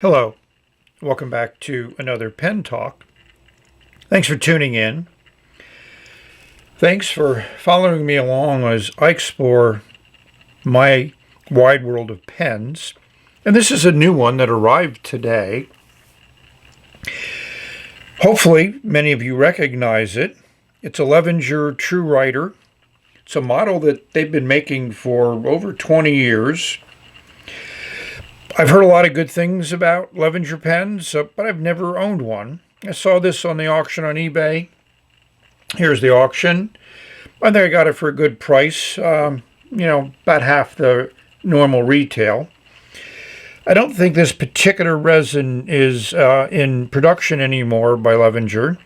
Hello, welcome back to another Pen Talk. Thanks for tuning in. Thanks for following me along as I explore my wide world of pens. And this is a new one that arrived today. Hopefully, many of you recognize it. It's a Levenger True Writer. It's a model that they've been making for over 20 years. I've heard a lot of good things about Levenger pens, but I've never owned one. I saw this on the auction on eBay. Here's the auction. I think I got it for a good price, about half the normal retail. I don't think this particular resin is in production anymore by Levenger.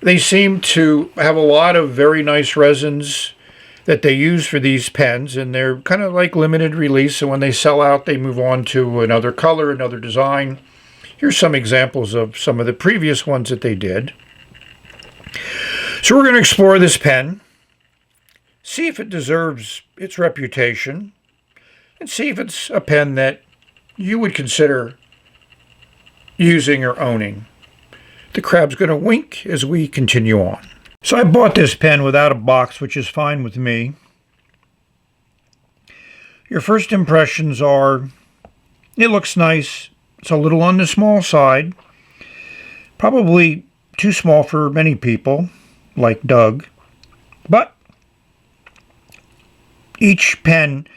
They seem to have a lot of very nice resins that they use for these pens, and they're kind of like limited release, and when they sell out they move on to another color, another design. Here's some examples of some of the previous ones that they did. So we're going to explore this pen, see if it deserves its reputation, and see if it's a pen that you would consider using or owning. The crab's going to wink as we continue on. So I bought this pen without a box, which is fine with me. Your first impressions are, it looks nice. It's a little on the small side. Probably too small for many people, like Doug. But each pen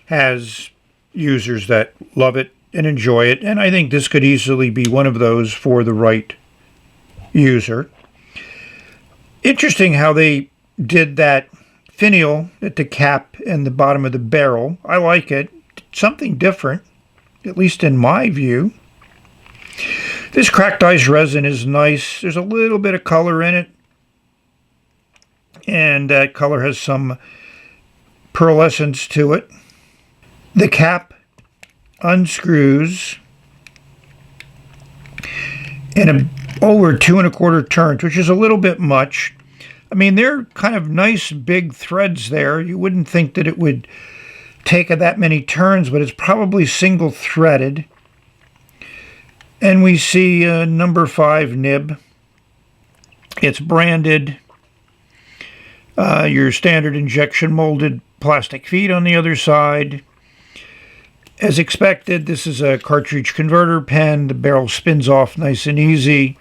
has users that love it and enjoy it, and I think this could easily be one of those for the right user. Interesting how they did that finial at the cap and the bottom of the barrel. I like it. It's something different, at least in my view. This cracked ice resin is nice. There's a little bit of color in it, and that color has some pearlescence to it. The cap unscrews in over 2 1/4 turns, which is a little bit much. I mean, they're kind of nice big threads there. You wouldn't think that it would take that many turns, but it's probably single threaded. And we see a number 5 nib. It's branded. Your standard injection molded plastic feet on the other side. As expected, this is a cartridge converter pen. The barrel spins off nice and easy.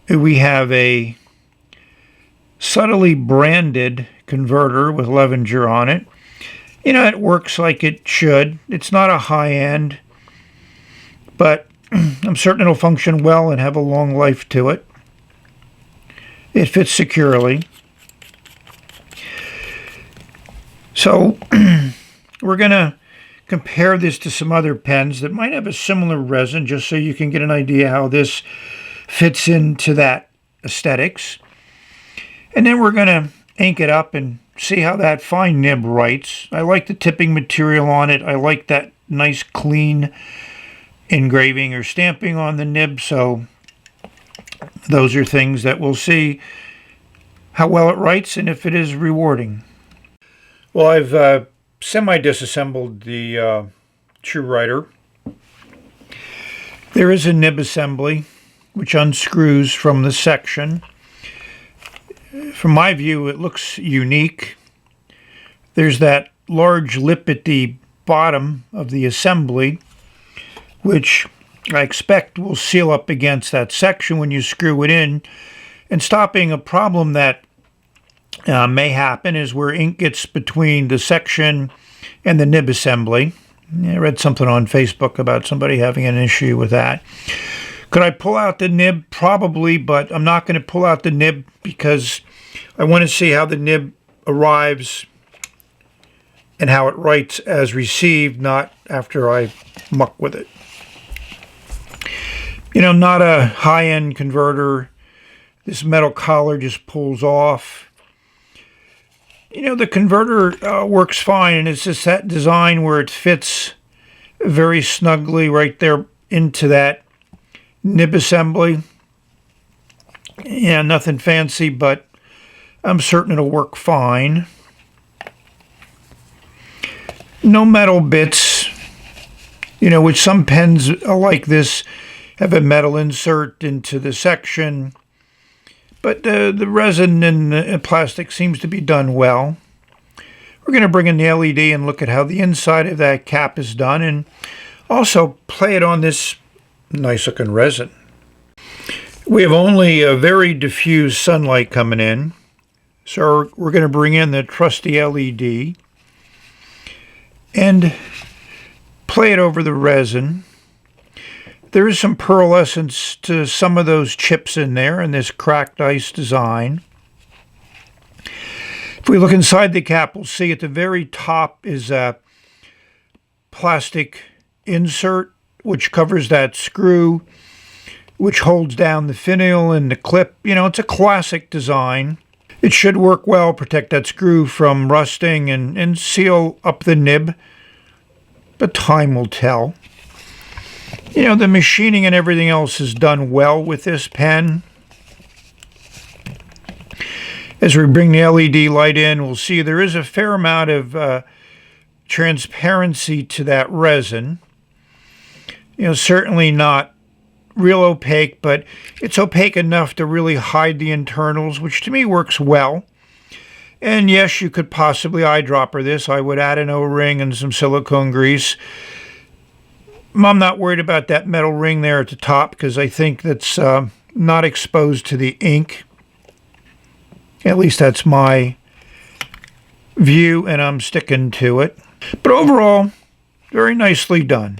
We have a subtly branded converter with Levenger on it. It works like it should. It's not a high-end, but I'm certain it'll function well and have a long life to it. It fits securely. So we're going to compare this to some other pens that might have a similar resin, just so you can get an idea how this fits into that aesthetics. And then we're going to ink it up and see how that fine nib writes. I like the tipping material on it. I like that nice clean engraving or stamping on the nib. So those are things that we'll see how well it writes and if it is rewarding. Well, I've semi-disassembled the True Writer. There is a nib assembly which unscrews from the section. From my view, it looks unique. There's that large lip at the bottom of the assembly, which I expect will seal up against that section when you screw it in, and stopping a problem that may happen is where ink gets between the section and the nib assembly. I read something on Facebook about somebody having an issue with that. Could I pull out the nib? Probably, but I'm not going to pull out the nib because I want to see how the nib arrives and how it writes as received, not after I muck with it. Not a high-end converter. This metal collar just pulls off. The converter works fine, and it's just that design where it fits very snugly right there into that nib assembly. Yeah, nothing fancy, but I'm certain it'll work fine. No metal bits Which some pens like this have a metal insert into the section, but the resin and plastic seems to be done well. We're going to bring in the LED and look at how the inside of that cap is done, and also play it on this nice looking resin. We have only a very diffuse sunlight coming in, so we're going to bring in the trusty LED and play it over the resin. There is some pearlescence to some of those chips in there in this cracked ice design. If we look inside the cap, we'll see at the very top is a plastic insert which covers that screw, which holds down the finial and the clip. It's a classic design. It should work well, protect that screw from rusting and seal up the nib, but time will tell. The machining and everything else is done well with this pen. As we bring the LED light in, we'll see there is a fair amount of transparency to that resin. Certainly not real opaque, but it's opaque enough to really hide the internals, which to me works well. And yes, you could possibly eyedropper this. I would add an O-ring and some silicone grease. I'm not worried about that metal ring there at the top because I think that's not exposed to the ink. At least that's my view, and I'm sticking to it. But overall, very nicely done.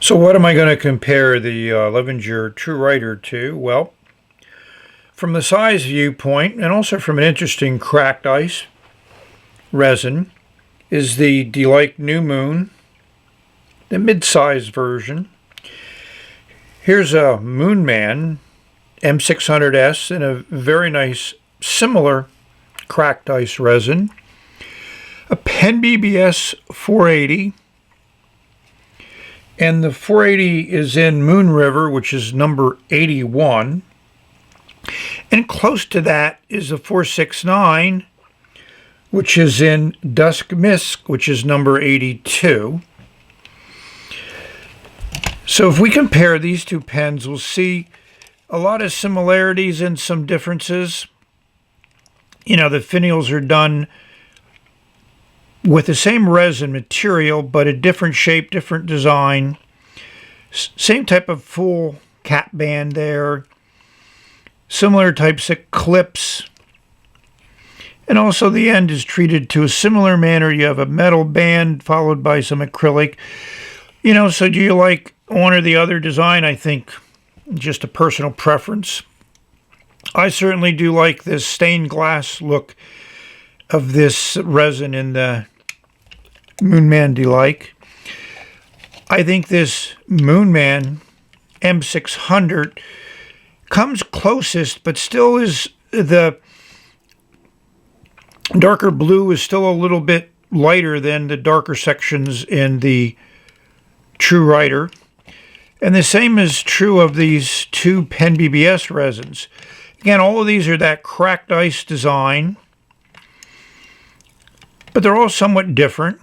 So what am I going to compare the Levenger True Writer to? Well, from the size viewpoint, and also from an interesting cracked ice resin, is the Delight New Moon, the mid-size version. Here's a Moonman M600S in a very nice, similar cracked ice resin. A Pen BBS 480. And the 480 is in Moon River, which is number 81. And close to that is the 469, which is in Dusk Mist, which is number 82. So if we compare these two pens, we'll see a lot of similarities and some differences. The finials are done with the same resin material, but a different shape, different design. Same type of full cap band there. Similar types of clips. And also the end is treated to a similar manner. You have a metal band followed by some acrylic. So do you like one or the other design? I think just a personal preference. I certainly do like this stained glass look of this resin in the Moonman Delight. I think this Moonman M600 comes closest, but still is the darker blue is still a little bit lighter than the darker sections in the True Writer. And the same is true of these two Pen BBS resins. Again, all of these are that cracked ice design, but they're all somewhat different.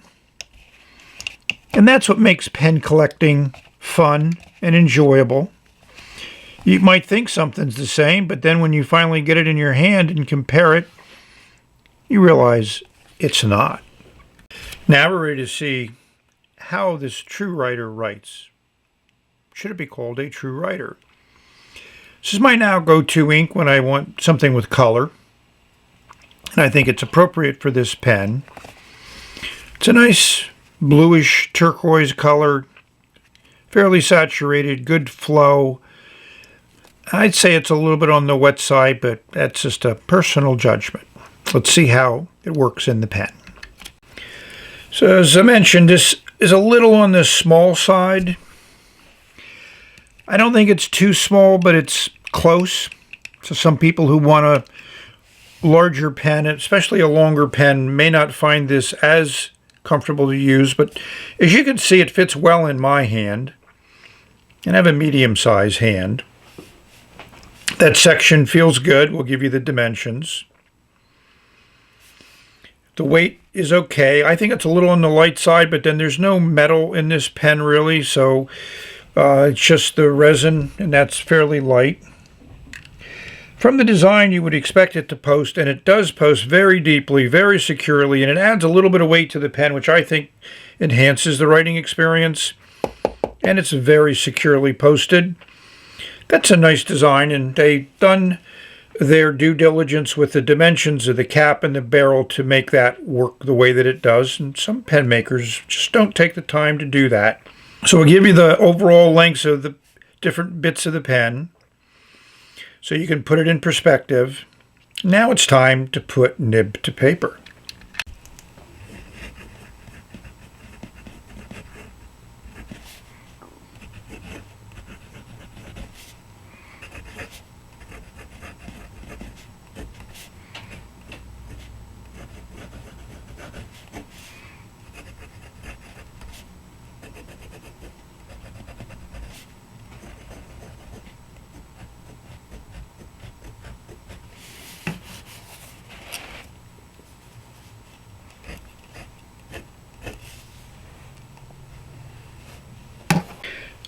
And that's what makes pen collecting fun and enjoyable. You might think something's the same, but then when you finally get it in your hand and compare it, you realize it's not. Now we're ready to see how this True Writer writes. Should it be called a True Writer? This is my now go-to ink when I want something with color. And I think it's appropriate for this pen. It's a nice bluish turquoise color, fairly saturated, good flow. I'd say it's a little bit on the wet side, but that's just a personal judgment. Let's see how it works in the pen. So as I mentioned, this is a little on the small side. I don't think it's too small, but it's close. So some people who want a larger pen, especially a longer pen, may not find this as comfortable to use, but as you can see, it fits well in my hand, and I have a medium-sized hand. That section feels good. We'll give you the dimensions. The weight is okay. I think it's a little on the light side, but then there's no metal in this pen really, so it's just the resin, and that's fairly light. From the design, you would expect it to post, and it does post very deeply, very securely, and it adds a little bit of weight to the pen, which I think enhances the writing experience. And it's very securely posted. That's a nice design, and they've done their due diligence with the dimensions of the cap and the barrel to make that work the way that it does. And some pen makers just don't take the time to do that. So we'll give you the overall lengths of the different bits of the pen, so you can put it in perspective. Now it's time to put nib to paper.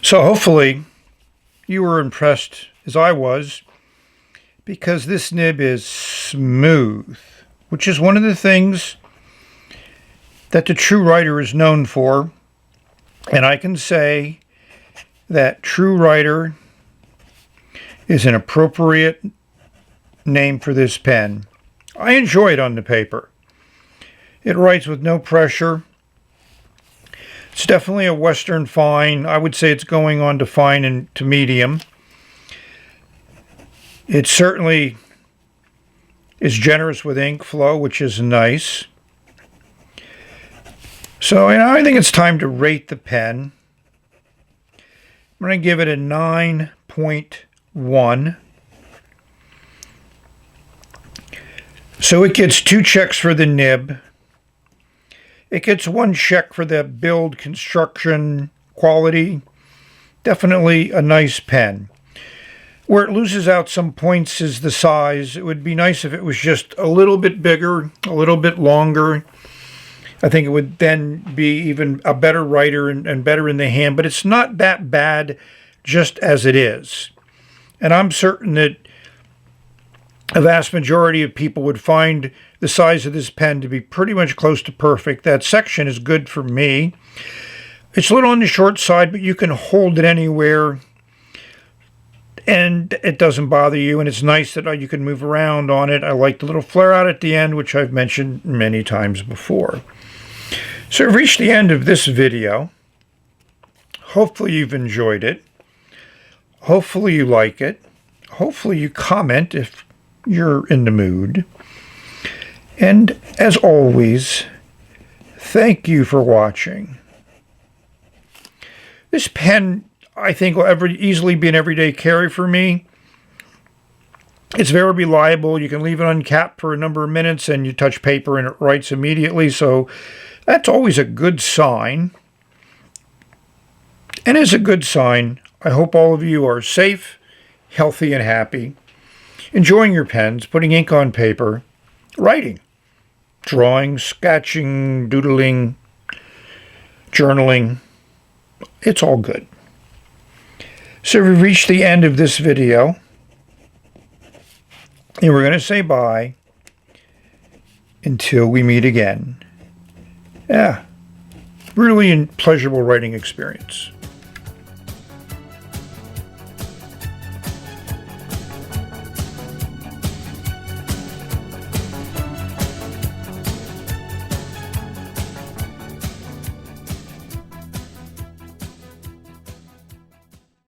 So hopefully you were impressed as I was, because this nib is smooth, which is one of the things that the True Writer is known for. And I can say that True Writer is an appropriate name for this pen. I enjoy it on the paper. It writes with no pressure. It's definitely a Western fine. I would say it's going on to fine and to medium. It certainly is generous with ink flow, which is nice. So I think it's time to rate the pen. I'm going to give it a 9.1. So it gets 2 checks for the nib. It gets 1 check for the build, construction, quality. Definitely a nice pen. Where it loses out some points is the size. It would be nice if it was just a little bit bigger, a little bit longer. I think it would then be even a better writer and better in the hand. But it's not that bad just as it is. And I'm certain that a vast majority of people would find the size of this pen to be pretty much close to perfect. That section is good for me. It's a little on the short side, but you can hold it anywhere and it doesn't bother you, and it's nice that you can move around on it. I like the little flare out at the end, which I've mentioned many times before. So we've reached the end of this video. Hopefully you've enjoyed it. Hopefully you like it. Hopefully you comment if you're in the mood. And as always, thank you for watching. This pen, I think, will easily be an everyday carry for me. It's very reliable. You can leave it uncapped for a number of minutes and you touch paper and it writes immediately. So that's always a good sign. And as a good sign, I hope all of you are safe, healthy, and happy, enjoying your pens, putting ink on paper, writing, drawing, sketching, doodling, journaling. It's all good. So we've reached the end of this video, and we're going to say bye until we meet again. Yeah, really a pleasurable writing experience.